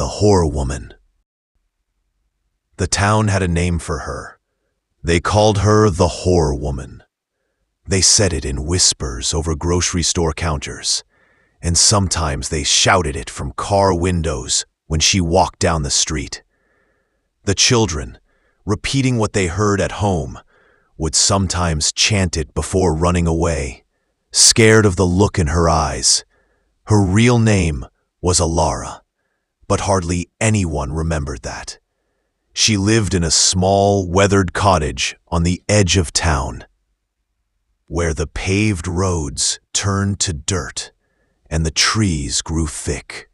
the Whore Woman. The town had a name for her. They called her the Whore Woman. They said it in whispers over grocery store counters, and sometimes they shouted it from car windows when she walked down the street. The children, repeating what they heard at home, would sometimes chant it before running away, scared of the look in her eyes. Her real name was Alara, but hardly anyone remembered that. She lived in a small, weathered cottage on the edge of town, where the paved roads turned to dirt and the trees grew thick.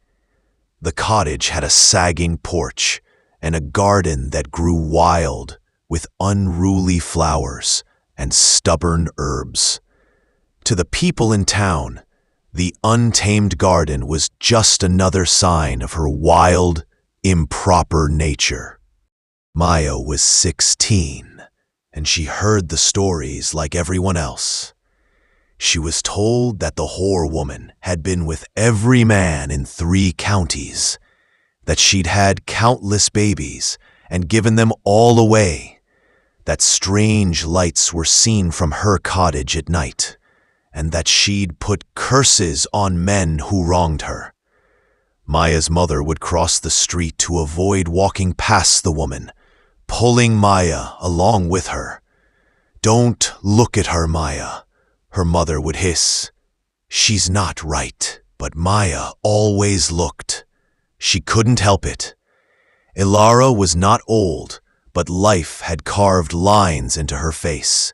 The cottage had a sagging porch and a garden that grew wild with unruly flowers and stubborn herbs. To the people in town, the untamed garden was just another sign of her wild, improper nature. Maya was 16, and she heard the stories like everyone else. She was told that the Whore Woman had been with every man in 3 counties, that she'd had countless babies and given them all away, that strange lights were seen from her cottage at night, and that she'd put curses on men who wronged her. Maya's mother would cross the street to avoid walking past the woman, pulling Maya along with her. "Don't look at her, Maya," her mother would hiss. "She's not right." But Maya always looked. She couldn't help it. Alara was not old, but life had carved lines into her face.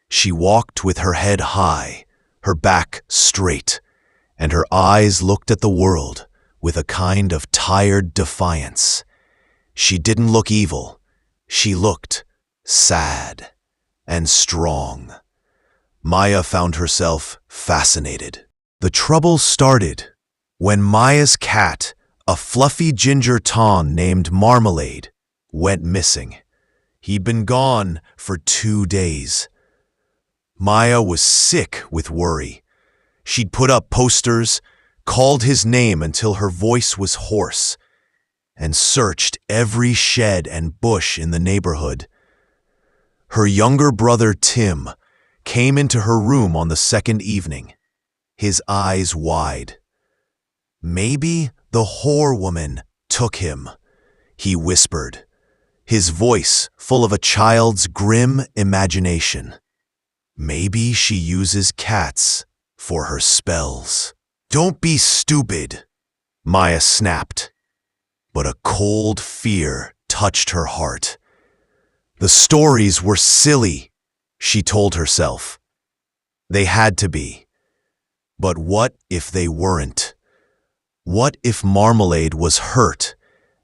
She walked with her head high, her back straight, and her eyes looked at the world with a kind of tired defiance. She didn't look evil. She looked sad and strong. Maya found herself fascinated. The trouble started when Maya's cat, a fluffy ginger ton named Marmalade, went missing. He'd been gone for 2 days. Maya was sick with worry. She'd put up posters, called his name until her voice was hoarse, and searched every shed and bush in the neighborhood. Her younger brother Tim came into her room on the second evening, his eyes wide. "Maybe the Whore Woman took him," he whispered, his voice full of a child's grim imagination. "Maybe she uses cats for her spells." "Don't be stupid," Maya snapped. But a cold fear touched her heart. The stories were silly, she told herself. They had to be. But what if they weren't? What if Marmalade was hurt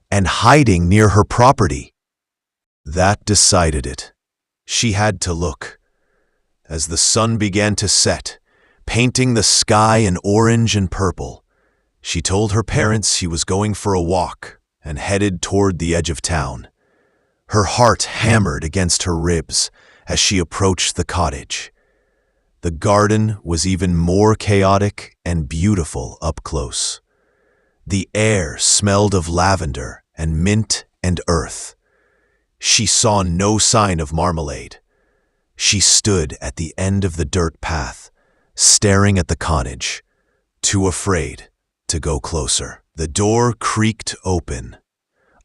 and hiding near her property? That decided it. She had to look. As the sun began to set, painting the sky in orange and purple, she told her parents she was going for a walk and headed toward the edge of town. Her heart hammered against her ribs as she approached the cottage. The garden was even more chaotic and beautiful up close. The air smelled of lavender and mint and earth. She saw no sign of Marmalade. She stood at the end of the dirt path, staring at the cottage, too afraid to go closer. The door creaked open.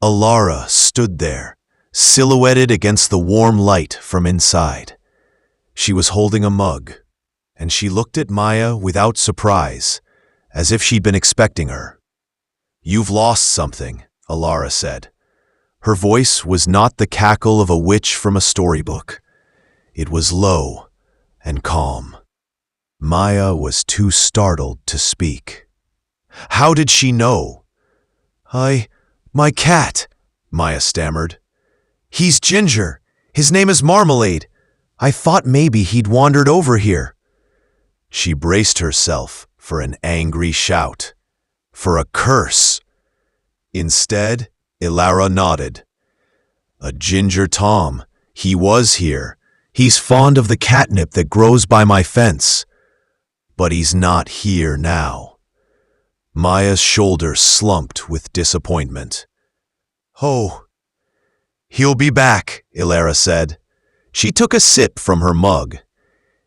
Alara stood there, silhouetted against the warm light from inside. She was holding a mug, and she looked at Maya without surprise, as if she'd been expecting her. "You've lost something," Alara said. Her voice was not the cackle of a witch from a storybook. It was low and calm. Maya was too startled to speak. How did she know? My cat," Maya stammered. "He's Ginger. His name is Marmalade. I thought maybe he'd wandered over here." She braced herself for an angry shout, for a curse. Instead, Alara nodded. "A Ginger Tom. He was here. He's fond of the catnip that grows by my fence. But he's not here now." Maya's shoulders slumped with disappointment. "Oh, he'll be back," Ilara said. She took a sip from her mug.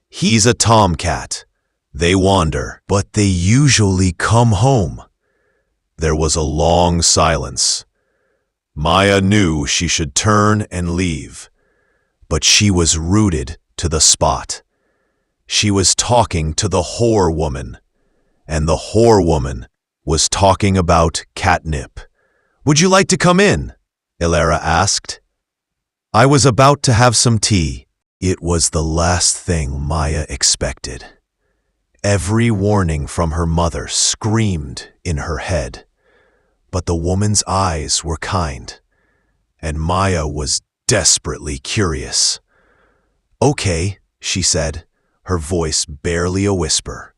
"He's a tomcat. They wander, but they usually come home." There was a long silence. Maya knew she should turn and leave, but she was rooted to the spot. She was talking to the whore woman, and the whore woman was talking about catnip. "Would you like to come in?" Ilara asked. I was about to have some tea. It was the last thing Maya expected. Every warning from her mother screamed in her head, but the woman's eyes were kind, and Maya was desperately curious. "Okay," she said, her voice barely a whisper.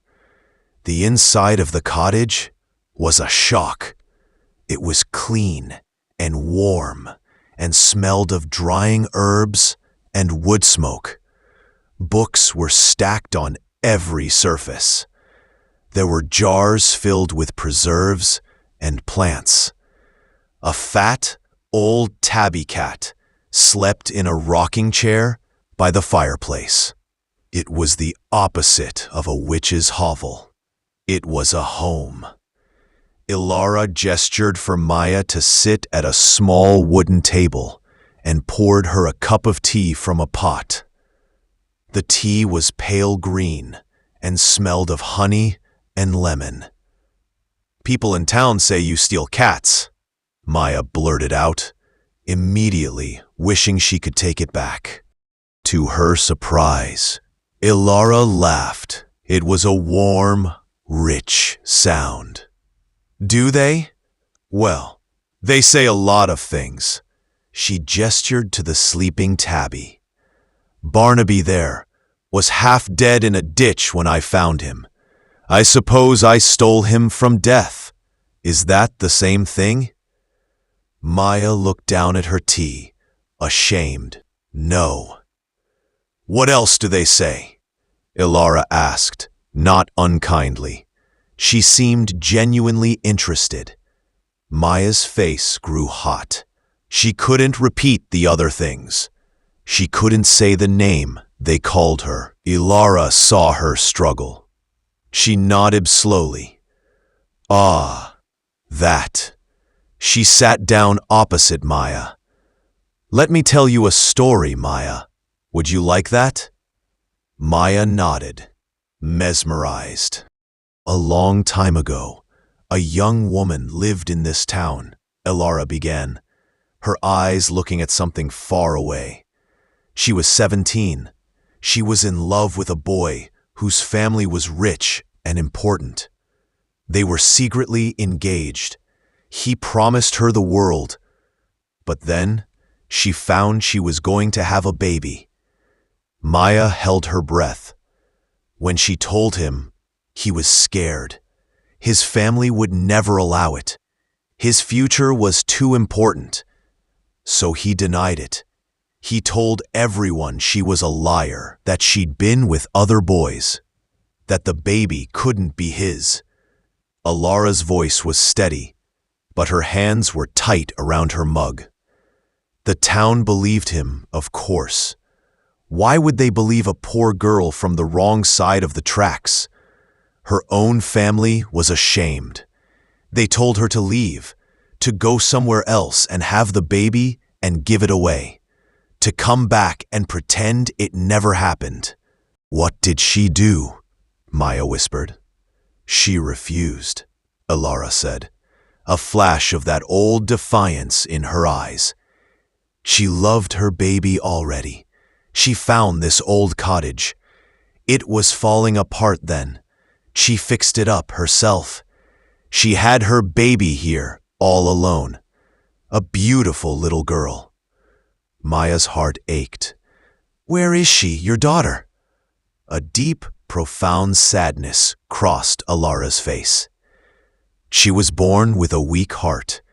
The inside of the cottage was a shock. It was clean and warm and smelled of drying herbs and wood smoke. Books were stacked on every surface. There were jars filled with preserves and plants. A fat, old tabby cat slept in a rocking chair by the fireplace. It was the opposite of a witch's hovel. It was a home. Ilara gestured for Maya to sit at a small wooden table and poured her a cup of tea from a pot. The tea was pale green and smelled of honey and lemon. "People in town say you steal cats," Maya blurted out, immediately wishing she could take it back. To her surprise, Ilara laughed. It was a warm, rich sound. "Do they? Well, they say a lot of things." She gestured to the sleeping tabby. "Barnaby there was half dead in a ditch when I found him. I suppose I stole him from death. Is that the same thing?" Maya looked down at her tea, ashamed. "No." "What else do they say?" Ilara asked, not unkindly. She seemed genuinely interested. Maya's face grew hot. She couldn't repeat the other things. She couldn't say the name they called her. Ilara saw her struggle. She nodded slowly. "Ah, that." She sat down opposite Maya. "Let me tell you a story, Maya. Would you like that?" Maya nodded, mesmerized. "A long time ago, a young woman lived in this town," Ilara began, her eyes looking at something far away. "She was 17. She was in love with a boy whose family was rich and important. They were secretly engaged. He promised her the world. But then, she found she was going to have a baby." Maya held her breath. When she told him, he was scared. His family would never allow it. His future was too important. So he denied it. He told everyone she was a liar, that she'd been with other boys, that the baby couldn't be his. Ilara's voice was steady, but her hands were tight around her mug. The town believed him, of course. Why would they believe a poor girl from the wrong side of the tracks? Her own family was ashamed. They told her to leave, to go somewhere else and have the baby and give it away, to come back and pretend it never happened. "What did she do?" Maya whispered. "She refused," Ilara said, a flash of that old defiance in her eyes. "She loved her baby already. She found this old cottage. It was falling apart then. She fixed it up herself. She had her baby here, all alone. A beautiful little girl." Maya's heart ached. "Where is she, your daughter?" A deep, profound sadness crossed Ilara's face. "She was born with a weak heart.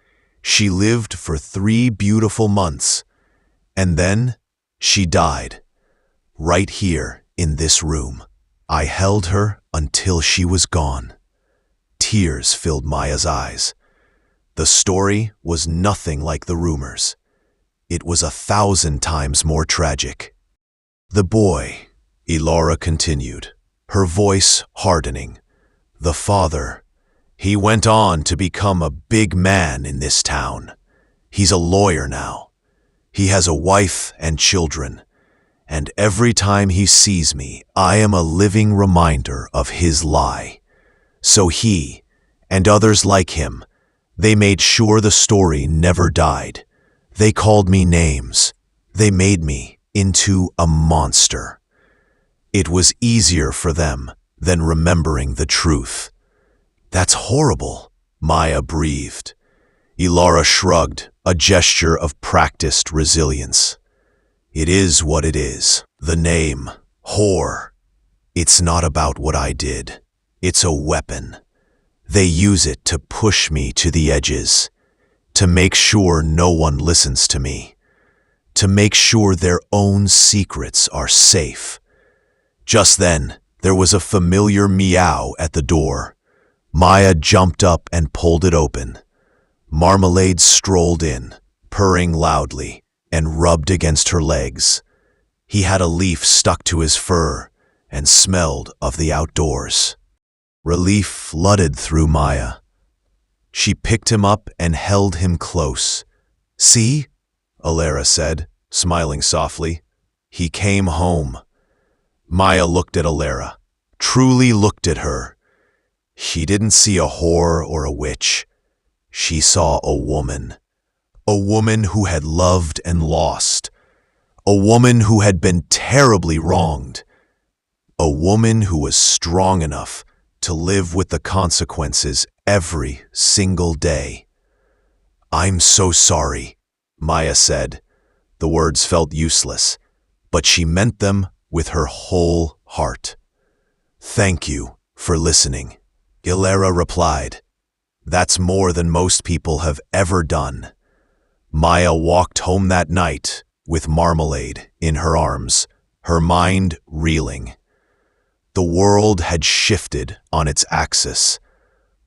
She lived for 3 beautiful months, and then she died. Right here in this room. I held her until she was gone." Tears filled Maya's eyes. The story was nothing like the rumors. It was 1,000 times more tragic. The boy, Elora continued, her voice hardening. The father, he went on to become a big man in this town. He's a lawyer now. He has a wife and children. And every time he sees me, I am a living reminder of his lie. So he, and others like him, they made sure the story never died. They called me names. They made me into a monster. It was easier for them than remembering the truth. That's horrible, Maya breathed. Elora shrugged, a gesture of practiced resilience. It is what it is. The name, whore. It's not about what I did. It's a weapon. They use it to push me to the edges, to make sure no one listens to me, to make sure their own secrets are safe. Just then, there was a familiar meow at the door. Maya jumped up and pulled it open. Marmalade strolled in, purring loudly, and rubbed against her legs. He had a leaf stuck to his fur and smelled of the outdoors. Relief flooded through Maya. She picked him up and held him close. See? Elora said, smiling softly. He came home. Maya looked at Elora, truly looked at her. She didn't see a whore or a witch. She saw a woman who had loved and lost, a woman who had been terribly wronged, a woman who was strong enough to live with the consequences every single day. I'm so sorry, Maya said. The words felt useless, but she meant them with her whole heart. Thank you for listening, Elora replied. That's more than most people have ever done. Maya walked home that night with Marmalade in her arms, her mind reeling. The world had shifted on its axis.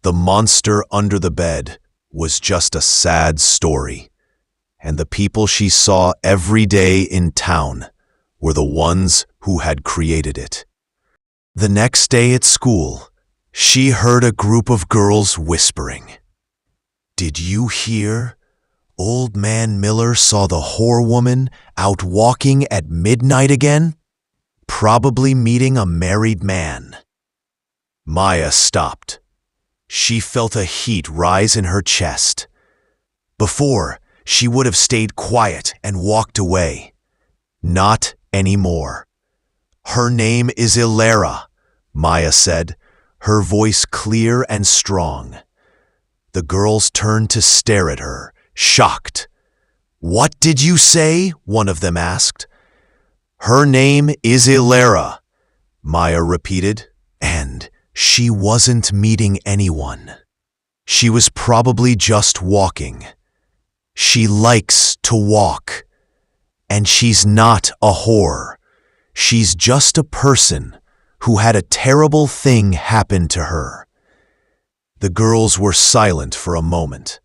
The monster under the bed was just a sad story, and the people she saw every day in town were the ones who had created it. The next day at school, she heard a group of girls whispering. Did you hear? Old Man Miller saw the whore woman out walking at midnight again? Probably meeting a married man. Maya stopped. She felt a heat rise in her chest. Before, she would have stayed quiet and walked away. Not anymore. Her name is Elora, Maya said, her voice clear and strong. The girls turned to stare at her, shocked. What did you say? One of them asked. Her name is Elora, Maya repeated, and she wasn't meeting anyone. She was probably just walking. She likes to walk. And she's not a whore. She's just a person who had a terrible thing happen to her. The girls were silent for a moment.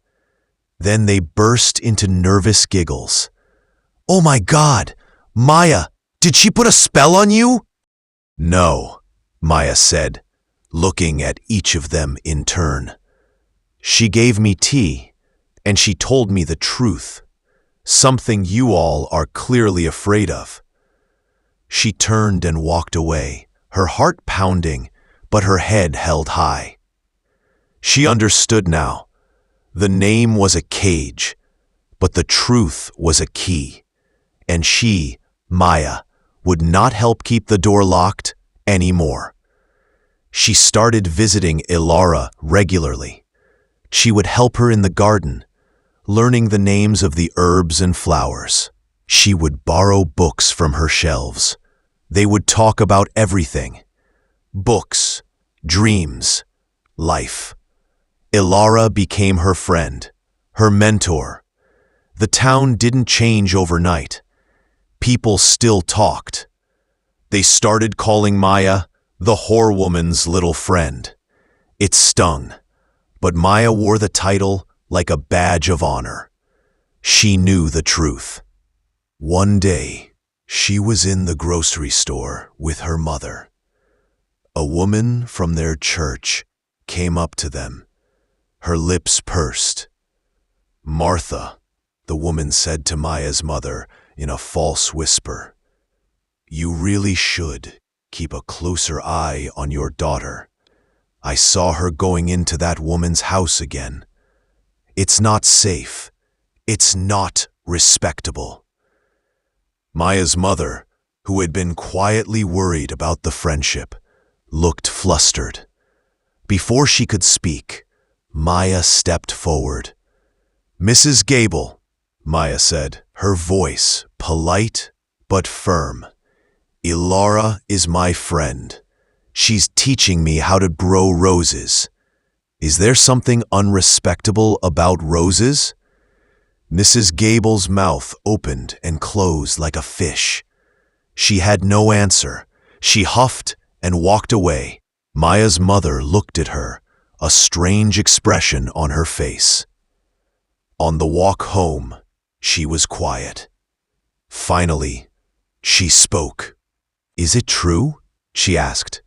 Then they burst into nervous giggles. Oh my God, Maya, did she put a spell on you? No, Maya said, looking at each of them in turn. She gave me tea, and she told me the truth, something you all are clearly afraid of. She turned and walked away, her heart pounding, but her head held high. She understood now. The name was a cage, but the truth was a key, and she, Maya, would not help keep the door locked anymore. She started visiting Elora regularly. She would help her in the garden, learning the names of the herbs and flowers. She would borrow books from her shelves. They would talk about everything. Books, dreams, life. Elora became her friend, her mentor. The town didn't change overnight. People still talked. They started calling Maya the whore woman's little friend. It stung, but Maya wore the title like a badge of honor. She knew the truth. One day, she was in the grocery store with her mother. A woman from their church came up to them, her lips pursed. "Martha," the woman said to Maya's mother in a false whisper, "you really should keep a closer eye on your daughter. I saw her going into that woman's house again. It's not safe. It's not respectable." Maya's mother, who had been quietly worried about the friendship, looked flustered. Before she could speak, Maya stepped forward. "Mrs. Gable," Maya said, her voice polite but firm, "Ilara is my friend. She's teaching me how to grow roses. Is there something unrespectable about roses?" Mrs. Gable's mouth opened and closed like a fish. She had no answer. She huffed and walked away. Maya's mother looked at her, a strange expression on her face. On the walk home, she was quiet. Finally, she spoke. "Is it true?" she asked.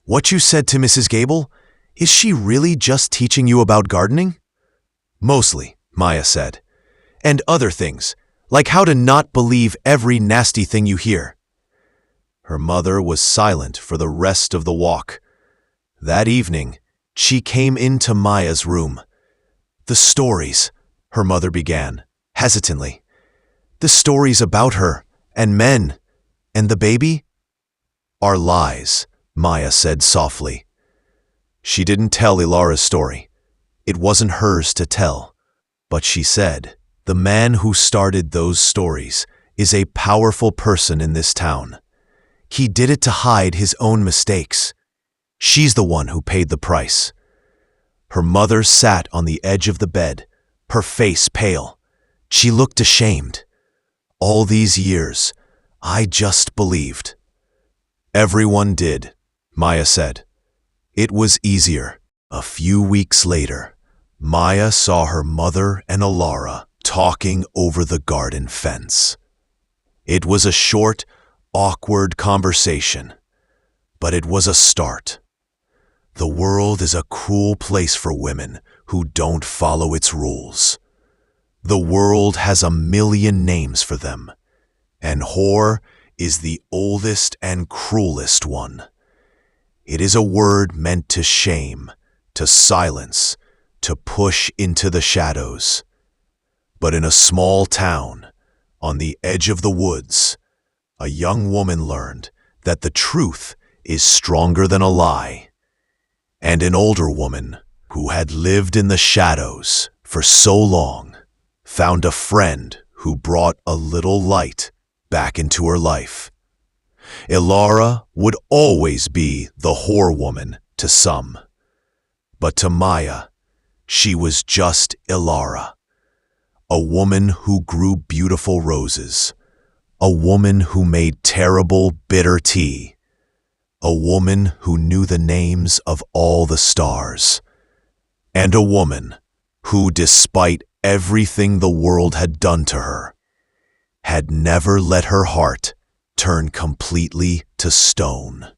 "What you said to Mrs. Gable, is she really just teaching you about gardening?" "Mostly," Maya said. "And other things, like how to not believe every nasty thing you hear." Her mother was silent for the rest of the walk. That evening, she came into Maya's room. "The stories," her mother began, hesitantly. "The stories about her, and men, and the baby?" "Are lies," Maya said softly. She didn't tell Ilara's story. It wasn't hers to tell. But she said, "The man who started those stories is a powerful person in this town. He did it to hide his own mistakes. She's the one who paid the price." Her mother sat on the edge of the bed, her face pale. She looked ashamed. "All these years, I just believed." "Everyone did," Maya said. It was easier. A few weeks later, Maya saw her mother and Ilara talking over the garden fence. It was a short, awkward conversation, but it was a start. The world is a cruel place for women who don't follow its rules. The world has a million names for them, and whore is the oldest and cruelest one. It is a word meant to shame, to silence, to push into the shadows. But in a small town, on the edge of the woods, a young woman learned that the truth is stronger than a lie. And an older woman, who had lived in the shadows for so long, found a friend who brought a little light back into her life. Ilara would always be the whore woman to some. But to Maya, she was just Ilara, a woman who grew beautiful roses, a woman who made terrible, bitter tea, a woman who knew the names of all the stars, and a woman who, despite everything the world had done to her, had never let her heart turn completely to stone.